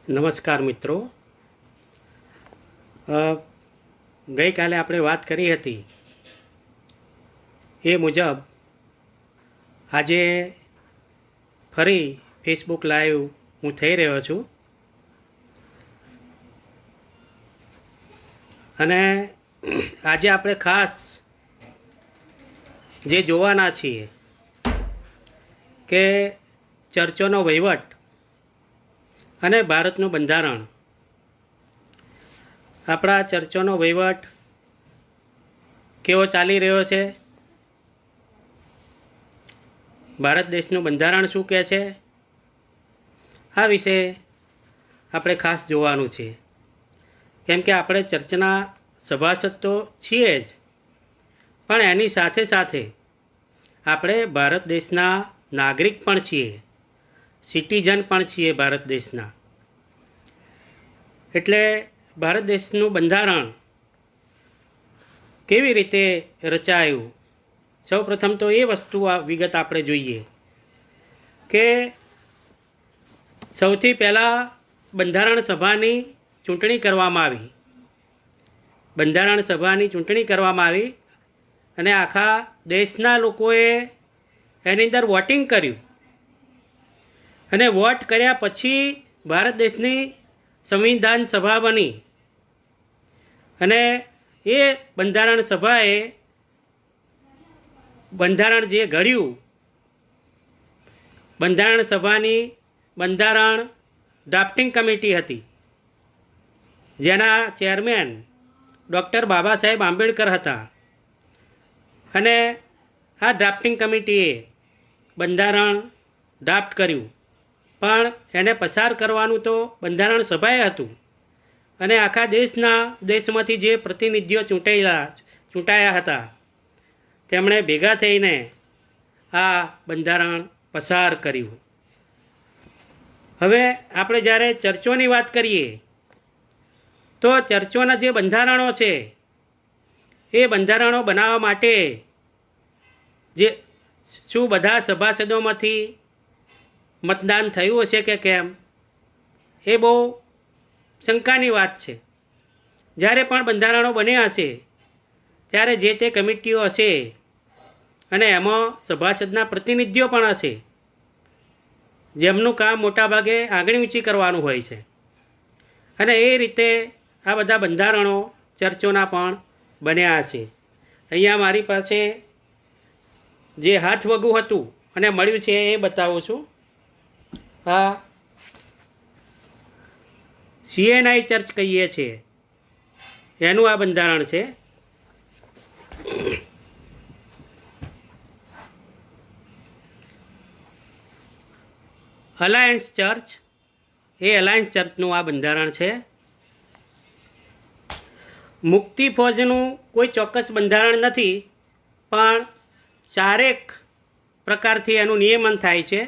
નમસ્કાર મિત્રો. ગઈકાલે આપણે વાત કરી હતી એ મુજબ આજે ફરી ફેસબુક લાઈવ હું થઈ રહ્યો છું અને આજે આપણે ખાસ જે જોવાના છીએ કે ચર્ચોનો વહીવટ અને ભારતનું બંધારણ. આપણા ચર્ચોનો વહીવટ કેવો ચાલી રહ્યો છે, ભારત દેશનું બંધારણ શું કહે છે, આ વિશે આપણે ખાસ જોવાનું છે. કેમ કે આપણે ચર્ચના સભાસદ તો છીએ જ, પણ એની સાથે સાથે આપણે ભારત દેશના નાગરિક પણ છીએ, સિટીઝન પણ છીએ ભારત દેશના. એટલે ભારત દેશનું બંધારણ કેવી રીતે રચાયું, સૌ પ્રથમ તો એ વસ્તુ વિગત આપણે જોઈએ કે સૌથી પહેલાં બંધારણ સભાની ચૂંટણી કરવામાં આવી. બંધારણ સભાની ચૂંટણી કરવામાં આવી અને આખા દેશના લોકોએ એની અંદર વોટિંગ કર્યું અને વોટ કર્યા પછી ભારત દેશની સંવિધાન સભા બની અને એ બંધારણ સભાએ બંધારણ જે ઘડ્યું, બંધારણ સભાની બંધારણ ડ્રાફ્ટિંગ કમિટી હતી, જેના ચેરમેન ડૉક્ટર બાબા સાહેબ આંબેડકર હતા. અને આ ડ્રાફ્ટિંગ કમિટીએ બંધારણ ડ્રાફ્ટ કર્યું, પણ એને પસાર કરવાનું તો બંધારણ સભાએ હતું. અને આખા દેશમાંથી જે પ્રતિનિધિઓ ચૂંટાયા હતા તેમણે ભેગા થઈને આ બંધારણ પસાર કર્યું. હવે આપણે જ્યારે ચર્ચોની વાત કરીએ તો ચર્ચોના જે બંધારણો છે એ બંધારણો બનાવવા માટે જે શું બધા સભાસદોમાંથી મતદાન થયું હશે કે કેમ, એ બહુ શંકાની વાત છે. જ્યારે પણ બંધારણો બન્યા હશે ત્યારે જે તે કમિટીઓ હશે અને એમાં સભાસદના પ્રતિનિધિઓ પણ હશે, જેમનું કામ મોટાભાગે આંગળી ઊંચી કરવાનું હોય છે. અને એ રીતે આ બધા બંધારણો ચર્ચોના પણ બન્યા છે. અહીંયા મારી પાસે જે હાથવગું હતું અને મળ્યું છે એ બતાવું છું. આ CNI ચર્ચ કહીએ છીએ એનું આ બંધારણ છે. અલાયન્સ ચર્ચ, એ અલાયન્સ ચર્ચનું આ બંધારણ છે. મુક્તિ ફોજનું કોઈ ચોક્કસ બંધારણ નથી, પણ ચારેક પ્રકારથી એનું નિયમન થાય છે.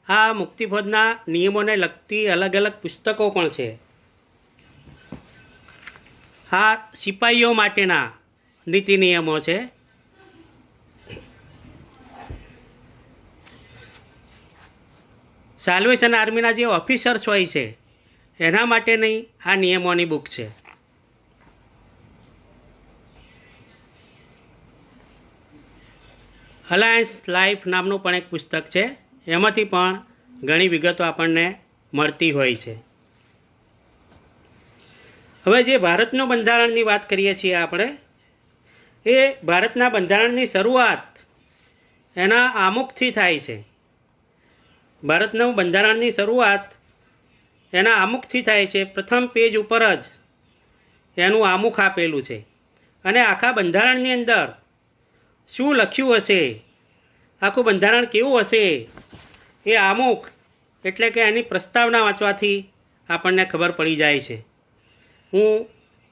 આ મુક્તિ ફોજના નિયમોને લગતી અલગ અલગ પુસ્તકો પણ છે. આ સિપાહીઓ માટેના નીતિ નિયમો છે. સાલ્વેશન આર્મીના જે ઓફિસર્સ હોય છે એના માટેની આ નિયમોની બુક છે. અલાયન્સ લાઈફ નામનું પણ એક પુસ્તક છે, એમાંથી પણ ઘણી વિગતો આપણને મળતી હોય છે. હવે જે ભારતનું બંધારણની વાત કરીએ છીએ આપણે, એ ભારતના બંધારણની શરૂઆત એના આમુખથી થાય છે. ભારતનું બંધારણની શરૂઆત એના આમુખથી થાય છે. પ્રથમ પેજ ઉપર જ એનું આમુખ આપેલું છે અને આખા બંધારણની અંદર શું લખ્યું હશે, આખું બંધારણ કેવું હશે, એ આમુખ એટલે કે એની પ્રસ્તાવના વાંચવાથી આપણને ખબર પડી જાય છે. હું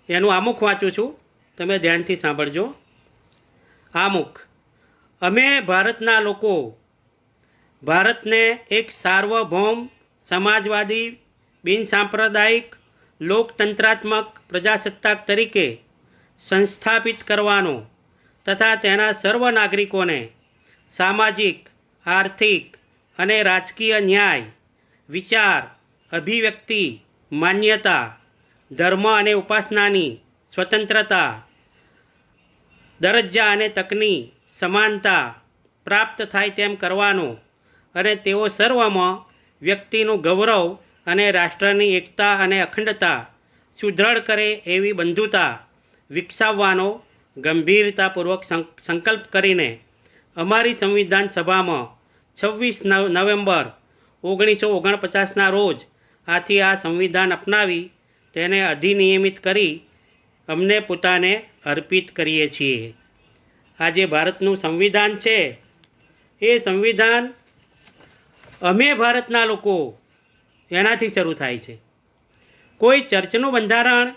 એનું આમુખ વાંચું છું, તમે ધ્યાનથી સાંભળજો. આમુખ: અમે ભારતના લોકો ભારતને એક સાર્વભૌમ સમાજવાદી બિનસાંપ્રદાયિક લોકતંત્રાત્મક પ્રજાસત્તાક તરીકે સંસ્થાપિત કરવાનો તથા તેના સર્વ નાગરિકોને સામાજિક, આર્થિક અને રાજકીય ન્યાય, વિચાર, અભિવ્યક્તિ માન્યતા, ધર્મ અને ઉપાસનાની સ્વતંત્રતા, દરજ્જા અને તકની સમાનતા પ્રાપ્ત થાય તેમ કરવાનો અને તેઓ સર્વમાં વ્યક્તિનું ગૌરવ અને રાષ્ટ્રની એકતા અને અખંડતા સુદૃઢ કરે એવી બંધુતા વિકસાવવાનો ગંભીરતાપૂર્વક સંકલ્પ કરીને અમારી સંવિધાન સભામાં 26 નવેમ્બર 1949ના રોજ આથી આ સંવિધાન અપનાવી તેને અધિનિયમિત કરી અમને પોતાને અર્પિત કરીએ છીએ. આજે ભારતનું સંવિધાન છે એ સંવિધાન અમે ભારતના લોકો એનાથી શરૂ થાય છે. કોઈ ચર્ચનું બંધારણ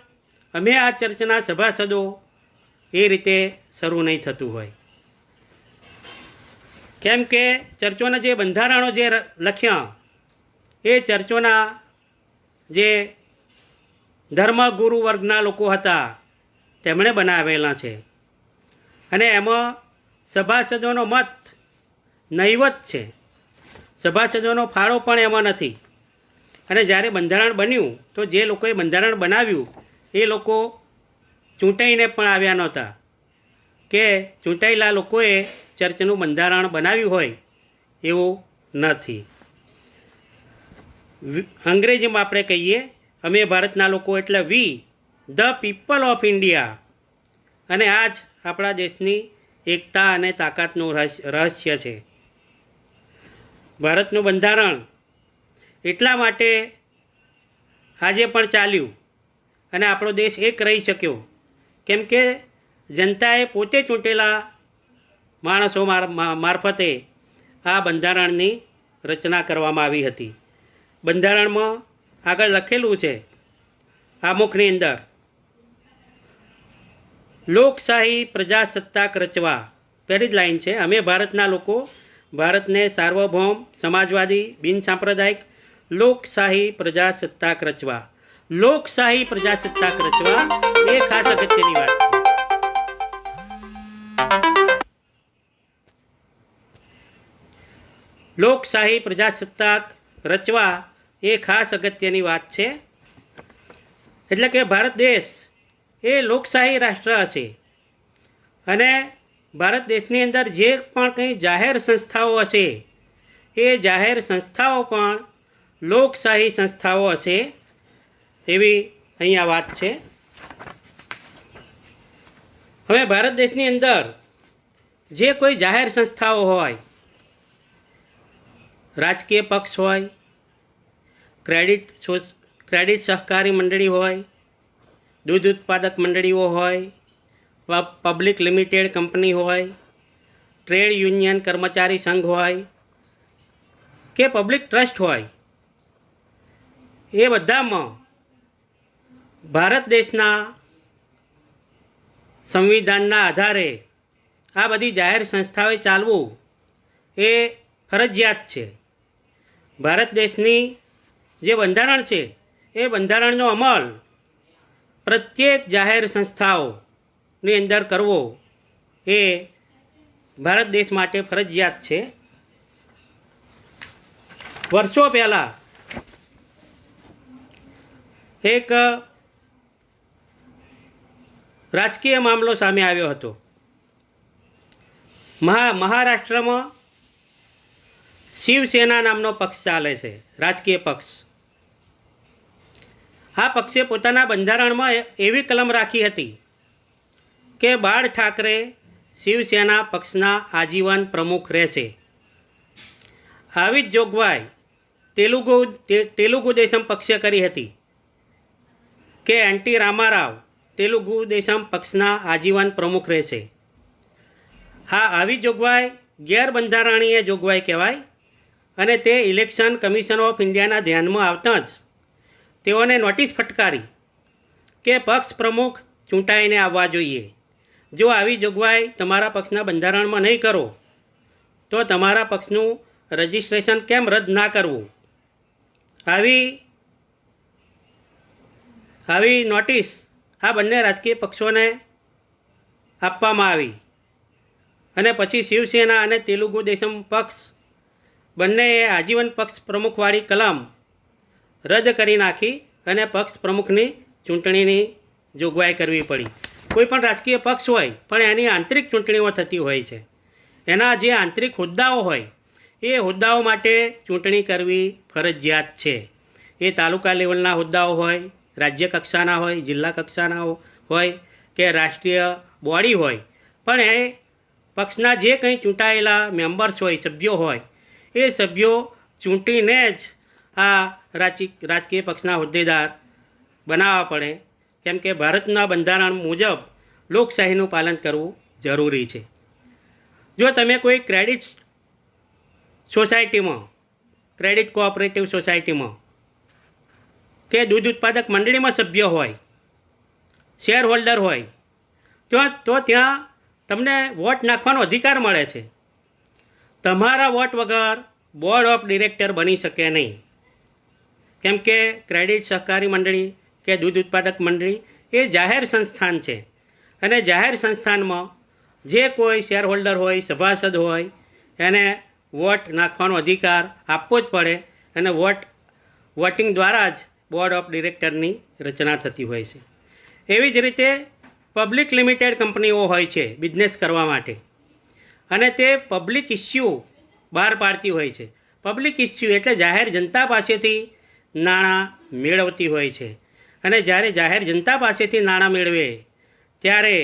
અમે આ ચર્ચના સભાસદો એ રીતે શરૂ નહીં થતું હોય. કેમ કે ચર્ચોના જે બંધારણો જે લખ્યા એ ચર્ચોના જે ધર્મગુરુ વર્ગના લોકો હતા તેમણે બનાવેલા છે અને એમાં સભાસદોનો મત નહિવત છે. સભાસદોનો ફાળો પણ એમાં નથી. અને જ્યારે બંધારણ બન્યું તો જે લોકોએ બંધારણ બનાવ્યું એ લોકો ચૂંટાઈને પણ આવ્યા નહોતા કે ચૂંટાયેલા લોકોએ ચર્ચનું બંધારણ બનાવ્યું હોય એવું નથી. અંગ્રેજીમાં આપણે કહીએ અમે ભારતના લોકો એટલે વી ધ પીપલ ઓફ ઇન્ડિયા. અને આ જ આપણા દેશની એકતા અને તાકાતનું રહસ્ય છે. ભારતનું બંધારણ એટલા માટે આજે પણ ચાલ્યું અને આપણો દેશ એક રહી શક્યો કેમ કે જનતાએ પોતે ચૂંટેલા માણસો મારફતે આ બંધારણની રચના કરવામાં આવી હતી. બંધારણમાં આગળ લખેલું છે આમુખની અંદર લોકશાહી પ્રજાસત્તાક રચવા. પહેલી જ લાઈન છે અમે ભારતના લોકો ભારતને સાર્વભૌમ સમાજવાદી બિનસાંપ્રદાયિક લોકશાહી પ્રજાસત્તાક રચવા. લોકશાહી પ્રજાસત્તાક રચવા એ ખાસ અગત્યની વાત છે. લોકશાહી પ્રજાસત્તાક રચવા એ ખાસ અગત્યની વાત છે. એટલે કે ભારત દેશ એ લોકશાહી રાષ્ટ્ર હશે અને ભારત દેશની અંદર જે પણ કંઈ જાહેર સંસ્થાઓ હશે એ જાહેર સંસ્થાઓ પણ લોકશાહી સંસ્થાઓ હશે એવી અહીંયા વાત છે. હવે ભારત દેશની અંદર જે કોઈ જાહેર સંસ્થાઓ હોય, રાજકીય પક્ષ હોય, ક્રેડિટ સહકારી મંડળી હોય, દૂધ ઉત્પાદક મંડળીઓ હોય, પબ્લિક લિમિટેડ કંપની હોય, ટ્રેડ યુનિયન કર્મચારી સંઘ હોય કે પબ્લિક ટ્રસ્ટ હોય, એ બધામાં ભારત દેશના સંવિધાનના આધારે આ બધી જાહેર સંસ્થાઓએ ચાલવું એ ફરજિયાત છે. ભારત દેશની જે બંધારણ છે એ બંધારણનો અમલ પ્રત્યેક જાહેર સંસ્થાઓની અંદર કરવો એ ભારત દેશ માટે ફરજિયાત છે. વર્ષો પહેલાં એક રાજકીય મામલો સામે આવ્યો હતો. મહારાષ્ટ્રમાં શિવસેના નામનો પક્ષ ચાલે છે, રાજકીય પક્ષ. આ પક્ષે પોતાના બંધારણમાં એવી કલમ રાખી હતી કે બાળ ઠાકરે શિવસેના પક્ષના આજીવન પ્રમુખ રહેશે. આવી જ જોગવાઈ તેલુગુ દેશમ પક્ષે કરી હતી કે એનટી રામારાવ તેલુગુ દેશમ પક્ષના આજીવન પ્રમુખ રહેશે. હા, આવી જોગવાઈ ગેરબંધારણીય જોગવાઈ કહેવાય અને તે ઇલેક્શન કમિશન ઓફ ઇન્ડિયાના ધ્યાનમાં આવતાં જ તેઓને નોટિસ ફટકારી કે પક્ષ પ્રમુખ ચૂંટાઈને આવવા જોઈએ. જો આવી જોગવાઈ તમારા પક્ષના બંધારણમાં નહીં કરો તો તમારા પક્ષનું રજિસ્ટ્રેશન કેમ રદ ના કરવું. આવી નોટિસ આ બંને રાજકીય પક્ષોને આપવામાં આવી અને પછી શિવસેના અને તેલુગુ દેશમ પક્ષ બંનેએ આજીવન પક્ષ પ્રમુખવાળી કલમ રદ કરી નાખી અને પક્ષ પ્રમુખની ચૂંટણીની જોગવાઈ કરવી પડી. કોઈ પણ રાજકીય પક્ષ હોય પણ એની આંતરિક ચૂંટણીઓ થતી હોય છે. એના જે આંતરિક હોદ્દાઓ હોય એ હોદ્દાઓ માટે ચૂંટણી કરવી ફરજિયાત છે. એ તાલુકા લેવલના હોદ્દાઓ હોય, રાજ્ય કક્ષાના હોય, જિલ્લા કક્ષાના હોય કે રાષ્ટ્રીય બોડી હોય, પણ એ પક્ષના જે કંઈ ચૂંટાયેલા મેમ્બર્સ હોય, સભ્યો હોય, એ સભ્યો ચૂંટીને જ આ રાજકીય પક્ષના હોદ્દેદાર બનાવવા પડે. કેમ કે ભારતના બંધારણ મુજબ લોકશાહીનું પાલન કરવું જરૂરી છે. જો તમે કોઈ ક્રેડિટ સોસાયટીમાં, ક્રેડિટ કોઓપરેટિવ સોસાયટીમાં કે દૂધ ઉત્પાદક મંડળીમાં સભ્ય હોય, શેર હોલ્ડર હોય, તો ત્યાં તમને વોટ નાખવાનો અધિકાર મળે છે. તમારા વોટ વગર બોર્ડ ઓફ ડિરેક્ટર બની શકે નહીં. કેમ કે ક્રેડિટ સહકારી મંડળી કે દૂધ ઉત્પાદક મંડળી એ જાહેર સંસ્થાન છે અને જાહેર સંસ્થાનમાં જે કોઈ શેર હોલ્ડર હોય, સભાસદ હોય, એને વોટ નાખવાનો અધિકાર આપવો જ પડે અને વોટિંગ દ્વારા જ બોર્ડ ઓફ ડિરેક્ટરની રચના થતી હોય છે. એવી જ રીતે પબ્લિક લિમિટેડ કંપનીઓ હોય છે બિઝનેસ કરવા માટે, અને તે પબ્લિક ઇસ્યુ બહાર પાડતી હોય છે. પબ્લિક ઇસ્યુ એટલે જાહેર જનતા પાસેથી નાણાં મેળવતી હોય છે. અને જ્યારે જાહેર જનતા પાસેથી નાણાં મેળવે ત્યારે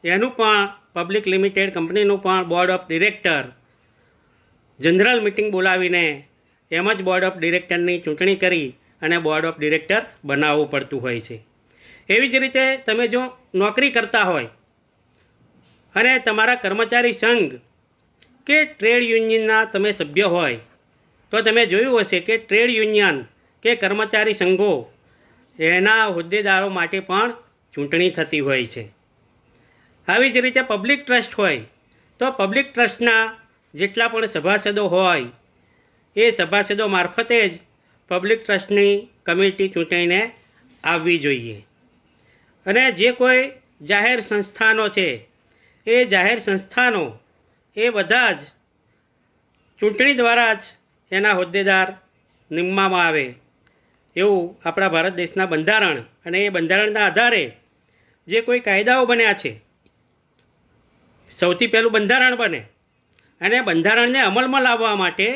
એનું પણ પબ્લિક લિમિટેડ કંપનીનું પણ board of director general meeting બોલાવીને એમ જ બોર્ડ ઓફ ડિરેક્ટરની ચૂંટણી કરી અને બોર્ડ ઓફ ડિરેક્ટર બનાવવું પડતું હોય છે. એવી જ રીતે તમે જો નોકરી કરતા હોય અને તમારા કર્મચારી સંઘ કે ટ્રેડ યુનિયનના તમે સભ્ય હોય તો તમે જોયું હશે કે ટ્રેડ યુનિયન કે કર્મચારી સંઘો એના હોદ્દેદારો માટે પણ ચૂંટણી થતી હોય છે. આવી જ રીતે પબ્લિક ટ્રસ્ટ હોય તો પબ્લિક ટ્રસ્ટના જેટલા પણ સભાસદો હોય એ સભાસદો મારફતે જ પબ્લિક ટ્રસ્ટની કમિટી ચૂંટાઈને આવવી જોઈએ. અને જે કોઈ જાહેર સંસ્થાનો છે એ જાહેર સંસ્થાનો એ બધા જ ચૂંટણી દ્વારા જ એના હોદ્દેદાર નિમવામાં આવે એવું આપણા ભારત દેશના બંધારણ અને એ બંધારણના આધારે જે કોઈ કાયદાઓ બન્યા છે, સૌથી પહેલું બંધારણ બને અને બંધારણને અમલમાં લાવવા માટે,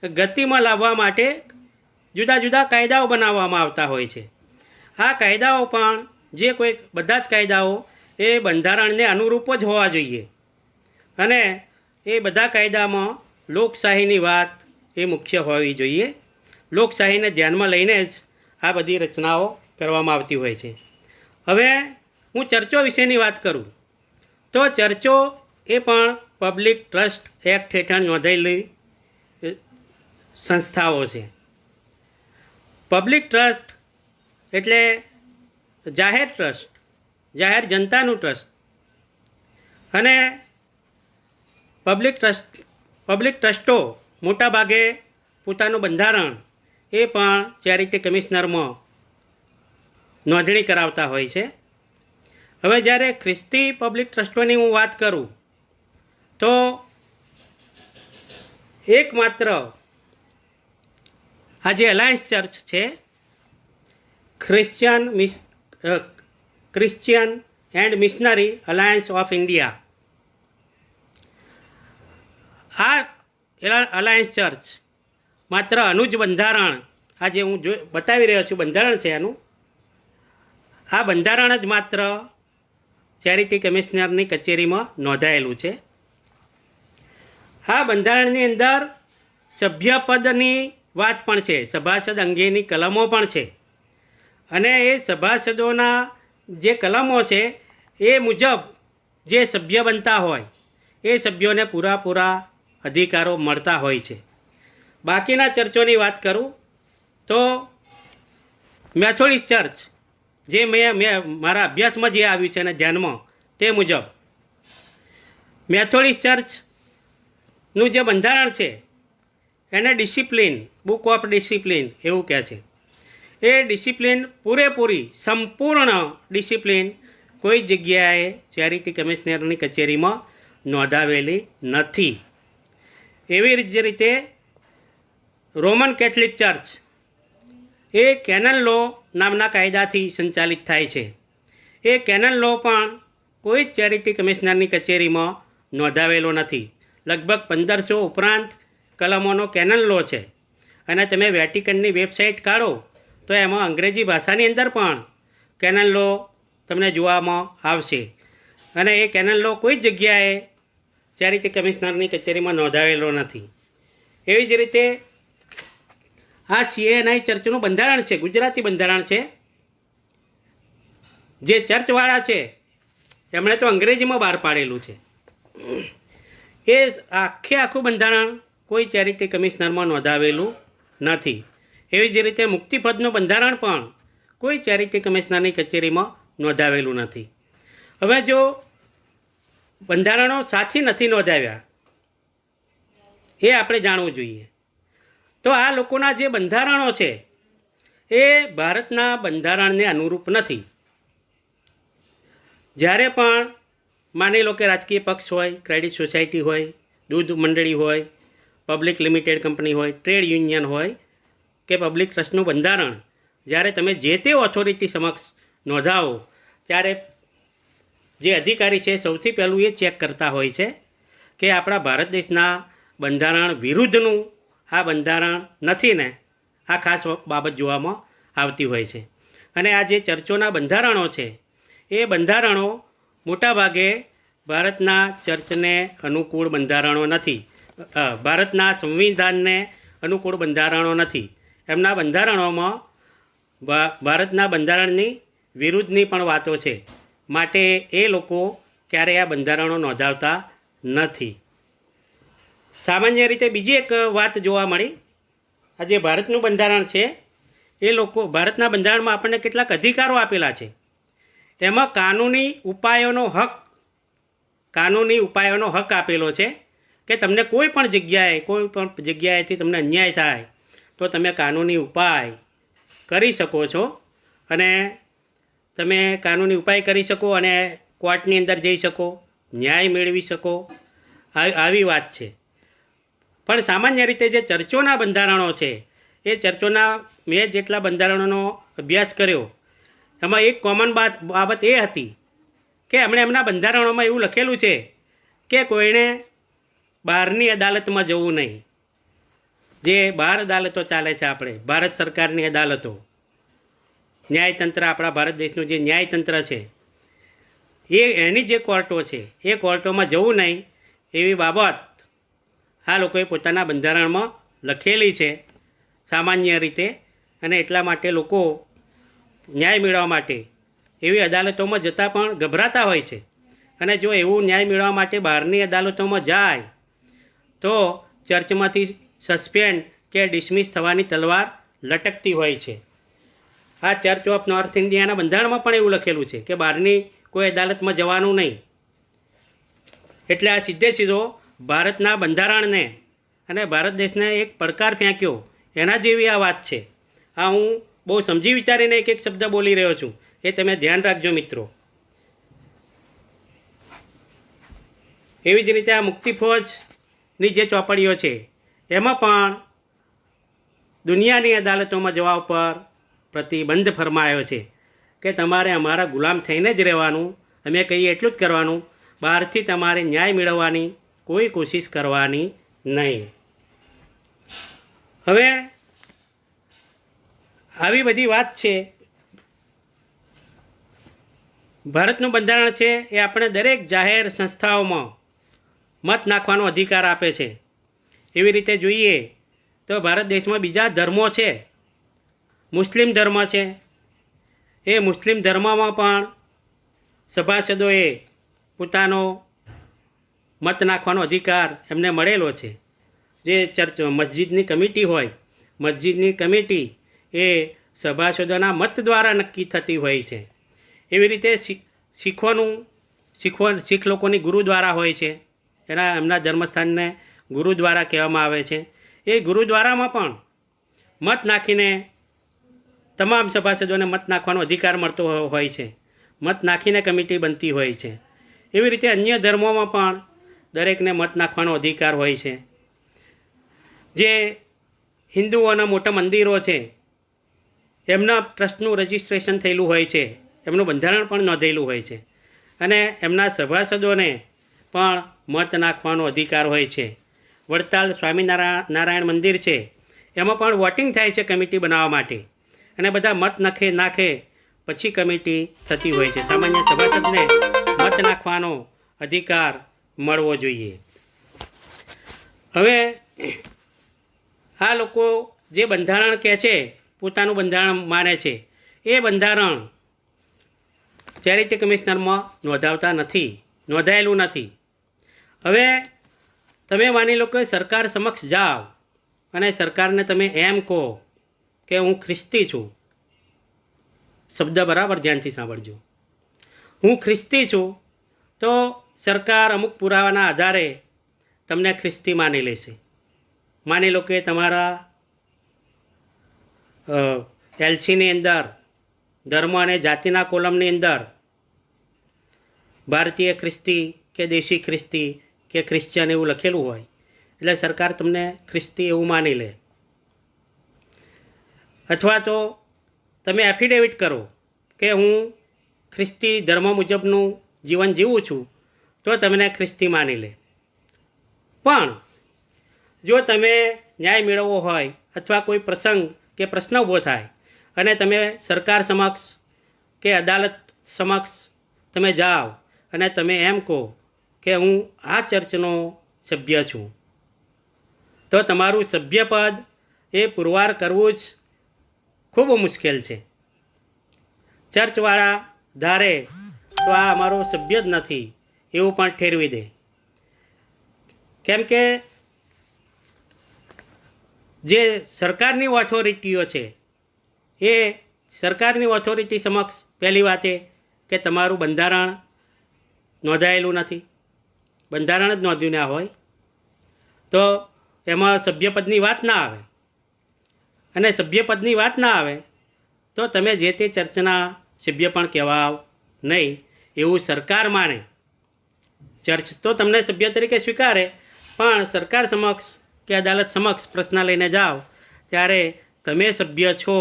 ગતિમાં લાવવા માટે જુદા જુદા કાયદાઓ બનાવવામાં આવતા હોય છે. આ કાયદાઓ પણ જે કોઈ બધા જ કાયદાઓ એ બંધારણને અનુરૂપ જ હોવા જોઈએ અને એ બધા કાયદામાં લોકશાહીની વાત એ મુખ્ય હોવી જોઈએ. લોકશાહીને ધ્યાનમાં લઈને જ આ બધી રચનાઓ કરવામાં આવતી હોય છે. હવે હું ચર્ચો વિશેની વાત કરું તો ચર્ચો એ પણ પબ્લિક ટ્રસ્ટ એક્ટ હેઠળ નોંધાયેલી સંસ્થાઓ છે. પબ્લિક ટ્રસ્ટ એટલે જાહેર ટ્રસ્ટ, જાહેર જનતાનું ટ્રસ્ટ. અને પબ્લિક ટ્રસ્ટો મોટાભાગે પોતાનું બંધારણ એ પણ ચેરિટી કમિશનરમાં નોંધણી કરાવતા હોય છે. હવે જ્યારે ખ્રિસ્તી પબ્લિક ટ્રસ્ટોની હું વાત કરું તો એકમાત્ર આ જે અલાયન્સ ચર્ચ છે, Christian and missionary alliance of India, આ અલાયન્સ ચર્ચ માત્ર આનું જ બંધારણ, આ જે હું બતાવી રહ્યો છું બંધારણ છે આનું, આ બંધારણ જ માત્ર ચેરિટી કમિશનરની કચેરીમાં નોંધાયેલું છે. આ બંધારણની અંદર સભ્યપદની વાત પણ છે, સભાસદ અંગેની કલમો પણ છે અને એ સભાસદોના જે કલમો છે એ મુજબ જે સભ્ય બનતા હોય એ સભ્યોને પૂરા અધિકારો મળતા હોય છે. બાકીના ચર્ચોની વાત કરું તો મેથોડિસ્ટ ચર્ચ, જે મેં મારા અભ્યાસમાં જે આવ્યું છે અને ધ્યાનમાં તે મુજબ મેથોડિસ્ટ ચર્ચનું જે બંધારણ છે એને ડિસિપ્લિન, બુક ઓફ ડિસિપ્લિન એવું કહે છે. એ ડિસિપ્લિન પૂરેપૂરી સંપૂર્ણ ડિસિપ્લિન કોઈ જગ્યાએ ચેરિટી કમિશનરની કચેરીમાં નોંધાવેલી નથી. એવી જ રીતે રોમન કેથલિક ચર્ચ એ કેનન લો નામના કાયદાથી સંચાલિત થાય છે. એ કેનન લો પણ કોઈ જ ચેરિટી કમિશનરની કચેરીમાં નોંધાવેલો નથી. લગભગ 1500 ઉપરાંત કલમોનો કેનન લો છે. અને તમે વેટિકનની વેબસાઇટ કાઢો તો એમાં અંગ્રેજી ભાષાની અંદર પણ કેનન લો તમને જોવામાં આવશે. અને એ કેનન લો કોઈ જ જગ્યાએ ચેરિટી કમિશનરની કચેરીમાં નોંધાવેલો નથી. એવી જ રીતે આ CANI ચર્ચનું બંધારણ છે, ગુજરાતી બંધારણ છે. જે ચર્ચવાળા છે એમણે તો અંગ્રેજીમાં બહાર પાડેલું છે. એ આખું બંધારણ કોઈ ચેરિટી કમિશનરમાં નોંધાવેલું નથી. એવી જ રીતે મુક્તિપદનું બંધારણ પણ કોઈ ચેરિટી કમિશનરની કચેરીમાં નોંધાવેલું નથી. હવે જો બંધારણો સાથી નથી નોંધાવ્યા એ આપણે જાણવું જોઈએ. તો આ લોકોના જે બંધારણો છે એ ભારતના બંધારણને અનુરૂપ નથી. જ્યારે પણ માની લો કે રાજકીય પક્ષ હોય, ક્રેડિટ સોસાયટી હોય, દૂધ મંડળી હોય, પબ્લિક લિમિટેડ કંપની હોય, ટ્રેડ યુનિયન હોય કે પબ્લિક ટ્રસ્ટનું બંધારણ જ્યારે તમે જે તે ઓથોરિટી સમક્ષ નોંધાવો ત્યારે જે અધિકારી છે સૌથી પહેલું એ ચેક કરતા હોય છે કે આપણા ભારત દેશના બંધારણ વિરુદ્ધનું આ બંધારણ નથી ને. આ ખાસ બાબત જોવામાં આવતી હોય છે. અને આ જે ચર્ચોના બંધારણો છે એ બંધારણો મોટાભાગે ભારતના ચર્ચને અનુકૂળ બંધારણો નથી, ભારતના સંવિધાનને અનુકૂળ બંધારણો નથી. એમના બંધારણોમાં ભારતના બંધારણની વિરુદ્ધની પણ વાતો છે. માટે એ લોકો ક્યારેય આ બંધારણો નોંધાવતા નથી. સામાન્ય રીતે બીજી એક વાત જોવા મળી. આ જે ભારતનું બંધારણ છે એ લોકો ભારતના બંધારણમાં આપણને કેટલાક અધિકારો આપેલા છે. એમાં કાનૂની ઉપાયોનો હક આપેલો છે કે તમને કોઈ પણ જગ્યાએથી તમને અન્યાય થાય તો તમે કાનૂની ઉપાય કરી શકો છો. અને તમે કાનૂની ઉપાય કરી શકો અને કોર્ટની અંદર જઈ શકો, ન્યાય મેળવી શકો, આવી વાત છે. પણ સામાન્ય રીતે જે ચર્ચોના બંધારણો છે એ ચર્ચોના મેં જેટલા બંધારણોનો અભ્યાસ કર્યો એમાં એક કોમન બાબત એ હતી કે એમણે એમના બંધારણોમાં એવું લખેલું છે કે કોઈને બહારની અદાલતમાં જવું નહીં. જે બહાર અદાલતો ચાલે છે, આપણે ભારત સરકારની અદાલતો, ન્યાયતંત્ર, આપણા ભારત દેશનું જે ન્યાયતંત્ર છે એની જે કોર્ટો છે એ કોર્ટોમાં જવું નહીં એવી બાબત આ લોકોએ પોતાના બંધારણમાં લખેલી છે સામાન્ય રીતે. અને એટલા માટે લોકો ન્યાય મેળવવા માટે એવી અદાલતોમાં જતાં પણ ગભરાતા હોય છે. અને જો એવું ન્યાય મેળવવા માટે બહારની અદાલતોમાં જાય તો ચર્ચમાંથી સસ્પેન્ડ કે ડિસમિસ થવાની તલવાર લટકતી હોય છે. આ ચર્ચ ઓફ નોર્થ ઇન્ડિયાના બંધારણમાં પણ એવું લખેલું છે કે બહારની કોઈ અદાલતમાં જવાનું નહીં. એટલે આ સીધો ભારતના બંધારણને અને ભારત દેશને એક પડકાર ફેંક્યો એના જેવી આ વાત છે. આ હું બહુ સમજી વિચારીને એક શબ્દ બોલી રહ્યો છું, એ તમે ધ્યાન રાખજો મિત્રો. એવી જ રીતે આ મુક્તિ ફોજની જે ચોપડીઓ છે એમાં પણ દુનિયાની અદાલતોમાં જવા ઉપર પ્રતિબંધ ફરમાયો છે કે તમારે અમારા ગુલામ થઈને જ રહેવાનું, અમે કહીએ એટલું જ કરવાનું, બહારથી તમારે ન્યાય મેળવવાની કોઈ કોશિશ કરવાની નહીં. હવે આવી બધી વાત છે. ભારતનું બંધારણ છે એ આપણે દરેક જાહેર સંસ્થાઓમાં મત નાખવાનો અધિકાર આપે છે. એવી રીતે જોઈએ તો ભારત દેશમાં બીજા ધર્મો છે, મુસ્લિમ ધર્મ છે. એ મુસ્લિમ ધર્મમાં પણ સભાસદોએ પોતાનો મત નાખવાનો અધિકાર એમને મળેલો છે. જે મસ્જિદની કમિટી હોય, મસ્જિદની કમિટી એ સભાસદોના મત દ્વારા નક્કી થતી હોય છે. એવી રીતે શીખ લોકોની ગુરુદ્વારા હોય છે, એમના ધર્મસ્થાનને ગુરુદ્વારા કહેવામાં આવે છે. એ ગુરુદ્વારામાં પણ મત નાખીને તમામ સભાસદોને મત નાખવાનો અધિકાર મળતો હોય છે. મત નાખીને કમિટી બનતી હોય છે. એવી રીતે અન્ય ધર્મોમાં પણ દરેકને મત નાખવાનો અધિકાર હોય છે. જે હિન્દુઓના મોટા મંદિરો છે એમના ટ્રસ્ટનું રજિસ્ટ્રેશન થયેલું હોય છે, એમનું બંધારણ પણ નોંધેલું હોય છે અને એમના સભાસદોને પણ મત નાખવાનો અધિકાર હોય છે. વડતાલ સ્વામિનારાયણ મંદિર છે, એમાં પણ વોટિંગ થાય છે કમિટી બનાવવા માટે અને બધા મત નાખે પછી કમિટી થતી હોય છે. સામાન્ય સભાસદને મત નાખવાનો અધિકાર મળવો જોઈએ. હવે આ લોકો જે બંધારણ કહે છે, પોતાનું બંધારણ માને છે, એ બંધારણ ચેરિટી કમિશનરમાં નોંધાયેલું નથી. હવે તમે માની લો કે સરકાર સમક્ષ જાઓ અને સરકારને તમે એમ કહો કે હું ખ્રિસ્તી છું. શબ્દ બરાબર ધ્યાનથી સાંભળજો. હું ખ્રિસ્તી છું, તો સરકાર અમુક પુરાવાના આધારે તમને ખ્રિસ્તી માની લેશે. માની લો કે તમારા એલસીની અંદર ધર્મ અને જાતિના કોલમની અંદર ભારતીય ખ્રિસ્તી કે દેશી ખ્રિસ્તી કે ક્રિશ્ચિયન એવું લખેલું હોય, એટલે સરકાર તમને ખ્રિસ્તી એવું માની લે. અથવા તો તમે એફિડેવિટ કરો કે હું ખ્રિસ્તી ધર્મ મુજબનું જીવન જીવું છું, તો તમને ખ્રિસ્તી માની લે. પણ જો તમે ન્યાય મેળવવો હોય અથવા કોઈ પ્રસંગ કે પ્રશ્ન ઊભો થાય અને તમે સરકાર સમક્ષ કે અદાલત સમક્ષ તમે જાઓ અને તમે એમ કહો કે હું આ ચર્ચનો સભ્ય છું, તો તમારું સભ્યપદ એ પુરવાર કરવું જ ખૂબ મુશ્કેલ છે. ચર્ચવાળા ધારે તો આ અમારો સભ્ય જ નથી એવું પણ ઠેરવી દે. કેમ કે જે સરકારની ઓથોરિટીઓ છે, એ સરકારની ઓથોરિટી સમક્ષ પહેલી વાત એ કે તમારું બંધારણ નોંધાયેલું નથી. બંધારણ જ નોંધ્યું ના હોય તો એમાં સભ્યપદની વાત ના આવે, અને સભ્યપદની વાત ના આવે તો તમે જે તે ચર્ચના સભ્ય પણ કહેવાવ નહીં એવું સરકાર માને. ચર્ચ તો તમને સભ્ય તરીકે સ્વીકારે, પણ સરકાર સમક્ષ કે અદાલત સમક્ષ પ્રશ્ન લઈને જાઓ ત્યારે તમે સભ્ય છો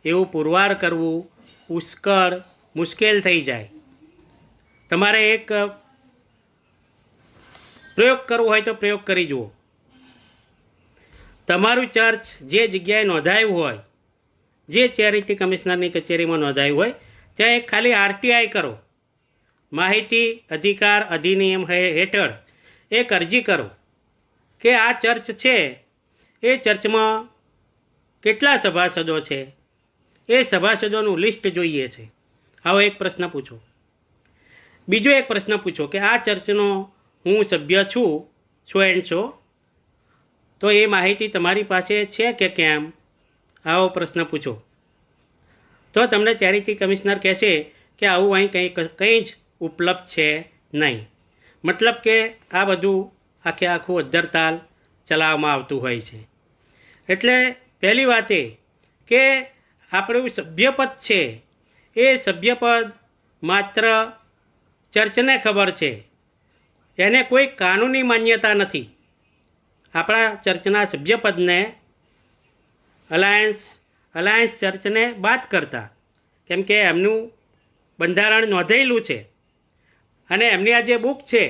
એવું પુરવાર કરવું મુશ્કેલ થઈ જાય. તમારે એક પ્રયોગ કરવો હોય તો પ્રયોગ કરી જુઓ. તમારું ચર્ચ જે જગ્યાએ નોંધાયું હોય, જે ચેરિટી કમિશનરની કચેરીમાં નોંધાયું હોય, ત્યાં એક ખાલી આરટીઆઈ કરો, માહિતી અધિકાર અધિનિયમ હેઠળ એક અરજી કરો કે આ ચર્ચ છે, એ ચર્ચમાં કેટલા સભાસદો છે, એ સભાસદોનું લિસ્ટ જોઈએ છે. આવો એક પ્રશ્ન પૂછો. બીજો એક પ્રશ્ન પૂછો કે આ ચર્ચનો હું સભ્ય છું, તો એ માહિતી તમારી પાસે છે કે કેમ? આવો પ્રશ્ન પૂછો. તો તમને ચેરિટી કમિશનર કહેશે કે આવું અહીં કંઈ જ ઉપલબ્ધ છે નહીં. મતલબ કે આ બધું આખું અધ્ધરતાલ ચલાવવામાં આવતું હોય છે. એટલે પહેલી વાત એ કે આપણું સભ્યપદ છે, એ સભ્યપદ માત્ર ચર્ચને ખબર છે, એને કોઈ કાનૂની માન્યતા નથી. આપણા ચર્ચના સભ્યપદને અલાયન્સ ચર્ચને બાદ કરતા, કેમ કે એમનું બંધારણ નોંધાયેલું છે અને એમની આ જે બુક છે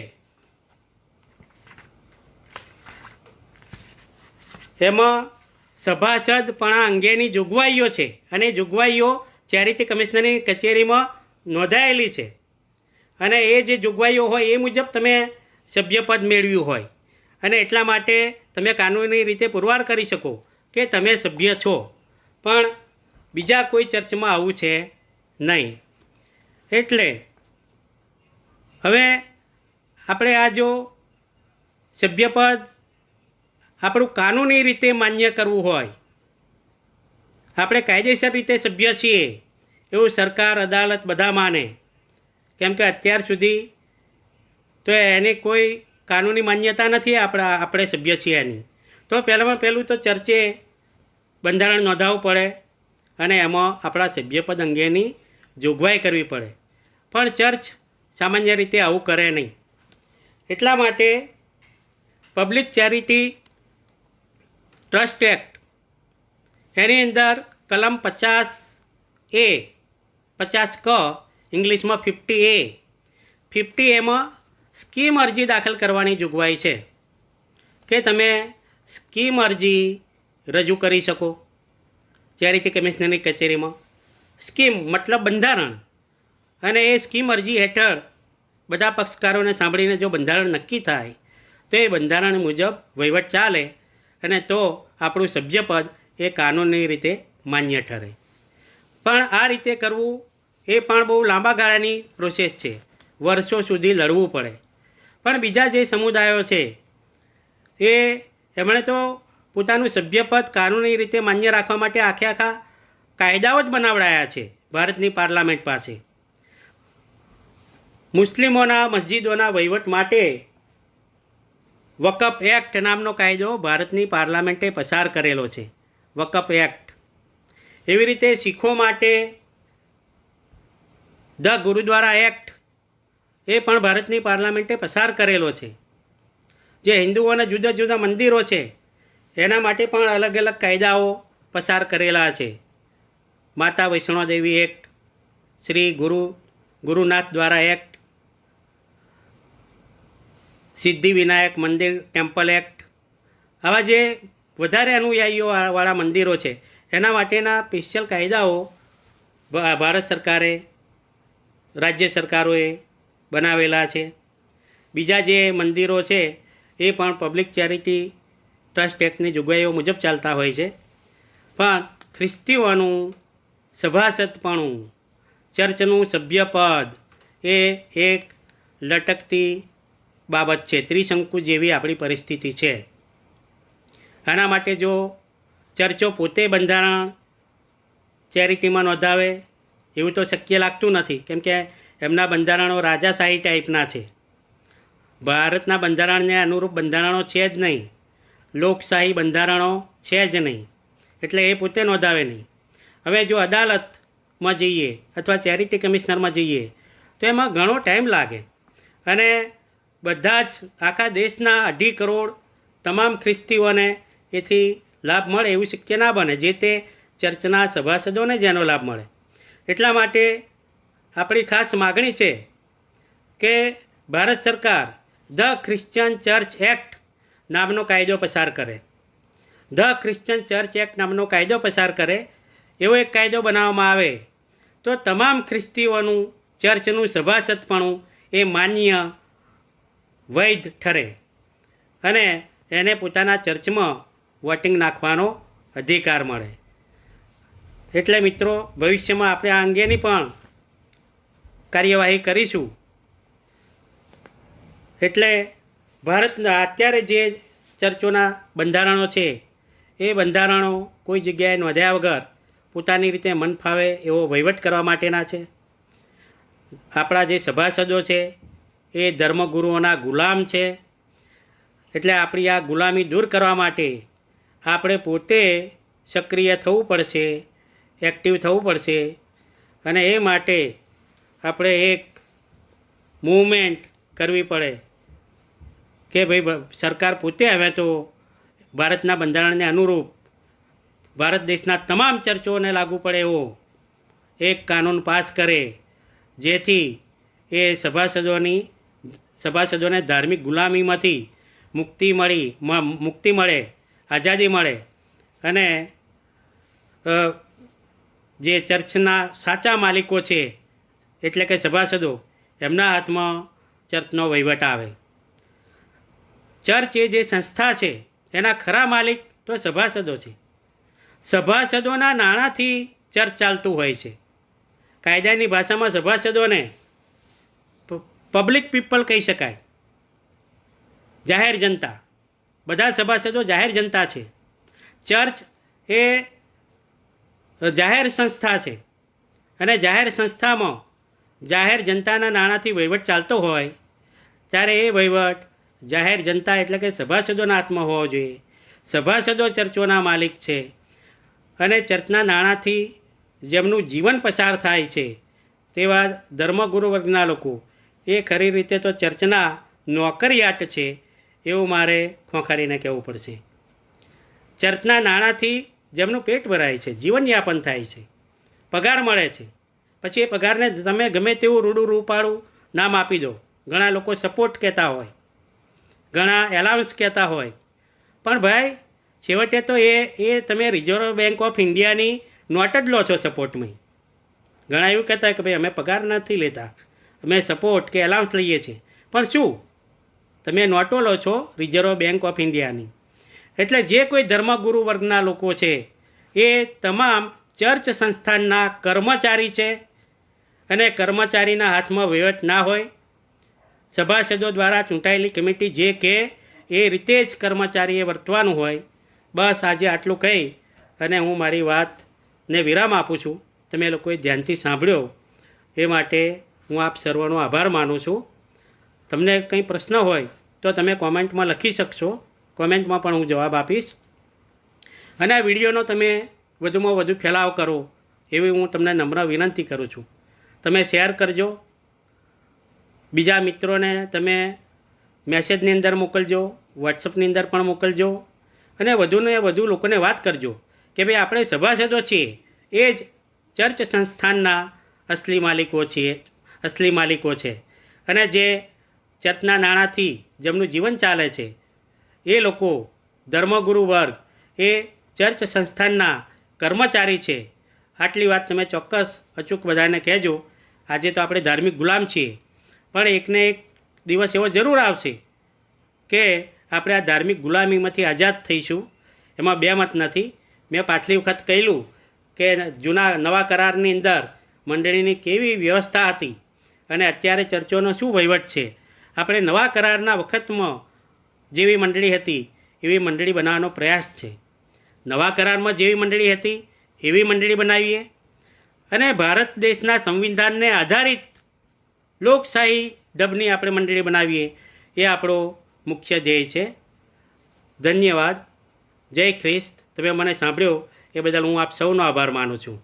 એમાં સભાસદપણા અંગેની જોગવાઈઓ છે અને જોગવાઈઓ ચેરિટી કમિશનરની કચેરીમાં નોંધાયેલી છે અને એ જે જોગવાઈઓ હોય એ મુજબ તમે સભ્યપદ મેળવ્યું હોય અને એટલા માટે તમે કાનૂની રીતે પુરવાર કરી શકો કે તમે સભ્ય છો. પણ બીજા કોઈ ચર્ચમાં આવું છે નહીં. એટલે હવે આપણે આ જો સભ્યપદ આપણું કાનૂની રીતે માન્ય કરવું હોય, આપણે કાયદેસર રીતે સભ્ય છીએ એવું સરકાર અદાલત બધા માને, કેમ કે અત્યાર સુધી તો એની કોઈ કાનૂની માન્યતા નથી આપણે સભ્ય છીએ એની. તો પહેલું તો ચર્ચે બંધારણ નોંધાવવું પડે અને એમાં આપણા સભ્યપદ અંગેની જોગવાઈ કરવી પડે. પણ ચર્ચ સામાન્ય રીતે આવું કરે નહીં. એટલા માટે પબ્લિક ચેરિટી ટ્રસ્ટ એક્ટ એની અંદર કલમ 50A 50 ક ઇંગ્લિશમાં 50A 50Aમાં સ્કીમ અરજી દાખલ કરવાની જોગવાઈ છે કે તમે સ્કીમ અરજી રજૂ કરી શકો ચેરિટી કમિશનરની કચેરીમાં. સ્કીમ મતલબ બંધારણ, અને એ સ્કીમ અરજી હેઠળ બધા પક્ષકારોને સાંભળીને જો બંધારણ નક્કી થાય તો એ બંધારણ મુજબ વહીવટ ચાલે અને તો આપણું સભ્યપદ એ કાનૂની રીતે માન્ય ઠરે. પણ આ રીતે કરવું એ પણ બહુ લાંબા ગાળાની પ્રોસેસ છે, વર્ષો સુધી લડવું પડે. પણ બીજા જે સમુદાયો છે એમણે તો પોતાનું સભ્યપદ કાનૂની રીતે માન્ય રાખવા માટે આખા કાયદાઓ જ બનાવડાયા છે ભારતની પાર્લામેન્ટ પાસે. મુસ્લિમોના મસ્જિદોના વહીવટ માટે વકફ એક્ટ નામનો કાયદો ભારતની પાર્લામેન્ટે પસાર કરેલો છે, વકફ એક્ટ. એવી રીતે શીખો માટે ધ ગુરુદ્વારા એક્ટ એ પણ ભારતની પાર્લામેન્ટે પસાર કરેલો છે. જે હિન્દુઓના જુદા જુદા મંદિરો છે એના માટે પણ અલગ અલગ કાયદાઓ પસાર કરેલા છે. માતા વૈષ્ણોદેવી એક્ટ, શ્રી ગુરુનાથ દ્વારા એક્ટ, સિદ્ધિવિનાયક મંદિર ટેમ્પલ એક્ટ, આવા જે વધારે અનુયાયીઓવાળા મંદિરો છે એના માટેના સ્પેશિયલ કાયદાઓ ભારત સરકારે, રાજ્ય સરકારોએ બનાવેલા છે. બીજા જે મંદિરો છે એ પણ પબ્લિક ચેરિટી ટ્રસ્ટ એક્ટની જોગવાઈઓ મુજબ ચાલતા હોય છે. પણ ખ્રિસ્તીઓનું સભાસદપણું, ચર્ચનું સભ્યપદ એ એક લટકતી બાબત છે, ત્રિશંકુ જેવી આપણી પરિસ્થિતિ છે. આના માટે જો ચર્ચો પોતે બંધારણ ચેરિટીમાં નોંધાવે એવું તો શક્ય લાગતું નથી, કેમ કે એમના બંધારણો રાજાશાહી ટાઈપના છે. ભારતના બંધારણને અનુરૂપ બંધારણો છે જ નહીં, લોકશાહી બંધારણો છે જ નહીં, એટલે એ પોતે નોંધાવે નહીં. હવે જો અદાલતમાં જઈએ અથવા ચેરિટી કમિશનરમાં જઈએ તો એમાં ઘણો ટાઈમ લાગે, અને બધા જ આખા દેશના 2.5 કરોડ તમામ ખ્રિસ્તીઓને એથી લાભ મળે એવું શક્ય ના બને, જે તે ચર્ચના સભાસદોને જેનો લાભ મળે. એટલા માટે આપણી ખાસ માગણી છે કે ભારત સરકાર ધ ક્રિશ્ચિયન ચર્ચ એક્ટ નામનો કાયદો પસાર કરે. ધ ક્રિશ્ચિયન ચર્ચ એક્ટ નામનો કાયદો પસાર કરે, એવો એક કાયદો બનાવવામાં આવે તો તમામ ખ્રિસ્તીઓનું ચર્ચનું સભાસદપણું એ માન્ય વૈધ ઠરે અને એને પોતાના ચર્ચમાં વોટિંગ નાખવાનો અધિકાર મળે. એટલે મિત્રો, ભવિષ્યમાં આપણે આ અંગેની પણ કાર્યવાહી કરીશું. એટલે ભારતના અત્યારે જે ચર્ચોના બંધારણો છે એ બંધારણો કોઈ જગ્યાએ નોંધ્યા વગર પોતાની રીતે મન ફાવે એવો વહીવટ કરવા માટેના છે. આપણા જે સભાસદો છે એ ધર્મગુરુઓના ગુલામ છે. એટલે આપણી આ ગુલામી દૂર કરવા માટે આપણે પોતે સક્રિય થવું પડશે, એક્ટિવ થવું પડશે. અને એ માટે આપણે એક મૂવમેન્ટ કરવી પડે કે ભાઈ સરકાર પોતે હવે તો ભારતના બંધારણને અનુરૂપ ભારત દેશના તમામ ચર્ચોને લાગુ પડે એવો એક કાનૂન પાસ કરે, જેથી એ સભાસદોને ધાર્મિક ગુલામીમાંથી મુક્તિ મળે, આઝાદી મળે, અને જે ચર્ચના સાચા માલિકો છે એટલે કે સભાસદો, એમના હાથમાં ચર્ચનો વહીવટ આવે. ચર્ચ એ જે સંસ્થા છે એના ખરા માલિક તો સભાસદો છે. સભાસદોના નાણાંથી ચર્ચ ચાલતું હોય છે. કાયદાની ભાષામાં સભાસદોને પબ્લિક પીપલ કહી શકાય, જાહેર જનતા. બધા સભાસદો જાહેર જનતા છે. ચર્ચ એ જાહેર સંસ્થા છે, અને જાહેર સંસ્થામાં જાહેર જનતાના નાણાંથી વહીવટ ચાલતો હોય ત્યારે એ વહીવટ જાહેર જનતા એટલે કે સભાસદોના હાથમાં હોવો જોઈએ. સભાસદો ચર્ચોના માલિક છે, અને ચર્ચના નાણાંથી જેમનું જીવન પસાર થાય છે તેવા ધર્મગુરુ વર્ગના લોકો એ ખરી રીતે તો ચર્ચના નોકરિયાત છે એવું મારે ખોખારીને કહેવું પડશે. ચર્ચના નાણાંથી જેમનું પેટ ભરાય છે, જીવનયાપન થાય છે, પગાર મળે છે, પછી એ પગારને તમે ગમે તેવું રૂડું રૂપાળું નામ આપી દો. ઘણા લોકો સપોર્ટ કહેતા હોય, ઘણા એલાઉન્સ કહેતા હોય, પણ ભાઈ છેવટે તો એ તમે રિઝર્વ બેંક ઓફ ઇન્ડિયાની નોટ જ લો છો સપોર્ટમાં. ઘણા એવું કહેતા હોય કે ભાઈ અમે પગાર નથી લેતા, અમે સપોર્ટ કે એલાઉન્સ લઈએ છીએ, પણ શું તમે નોટો લો છો રિઝર્વ બેંક ઓફ ઇન્ડિયાની. એટલે જે કોઈ ધર્મગુરુ વર્ગના લોકો છે એ તમામ ચર્ચ સંસ્થાનના કર્મચારી છે, અને કર્મચારીના હાથમાં વહીવટ ના હોય. સભાસદો દ્વારા ચૂંટાયેલી કમિટી જે કે એ રીતે જ કર્મચારીએ વર્તવાનું હોય. બસ આજે આટલું કહી અને હું મારી વાતને વિરામ આપું છું. તમે લોકોએ ધ્યાનથી સાંભળ્યો એ માટે હું આપ સર્વનો આભાર માનું છું. તમને કંઈ પ્રશ્ન હોય તો તમે કોમેન્ટમાં લખી શકશો, કોમેન્ટમાં પણ હું જવાબ આપીશ. અને આ વિડીયોનો તમે વધુમાં વધુ ફેલાવ કરો એવી હું તમને નમ્ર વિનંતી કરું છું. તમે શેર કરજો, બીજા મિત્રોને તમે મેસેજની અંદર મોકલજો, વોટ્સઅપની અંદર પણ મોકલજો, અને વધુને વધુ લોકોને વાત કરજો કે ભાઈ આપણે સભાસદો છીએ એ જ ચર્ચ સંસ્થાનના અસલી માલિકો છે, અને જે ચર્ચના નાણાંથી જેમનું જીવન ચાલે છે એ લોકો ધર્મગુરુ વર્ગ એ ચર્ચ સંસ્થાનના કર્મચારી છે. આટલી વાત તમે ચોક્કસ અચૂક બધાને કહેજો. આજે તો આપણે ધાર્મિક ગુલામ છીએ, પણ એકને એક દિવસ એવો જરૂર આવશે કે આપણે આ ધાર્મિક ગુલામીમાંથી આઝાદ થઈશું. એમાં બે મત નથી. મેં પાછલી વખત કહેલું કે નવા કરારની અંદર મંડળીની કેવી વ્યવસ્થા હતી અને અત્યારે ચર્ચોનો શું વહીવટ છે. આપણે નવા કરારના વખતમાં જેવી મંડળી હતી એવી મંડળી બનાવવાનો પ્રયાસ છે. નવા કરારમાં જેવી મંડળી હતી એવી મંડળી બનાવીએ, અને ભારત દેશના સંવિધાનને આધારિત લોકશાહી ઢબની આપણે મંડળી બનાવીએ. એ આપણો મુખ્ય ધ્યેય છે. ધન્યવાદ. જય ખ્રિસ્ત. તમે મને સાંભળ્યો એ બદલ હું આપ સૌનો આભાર માનું છું.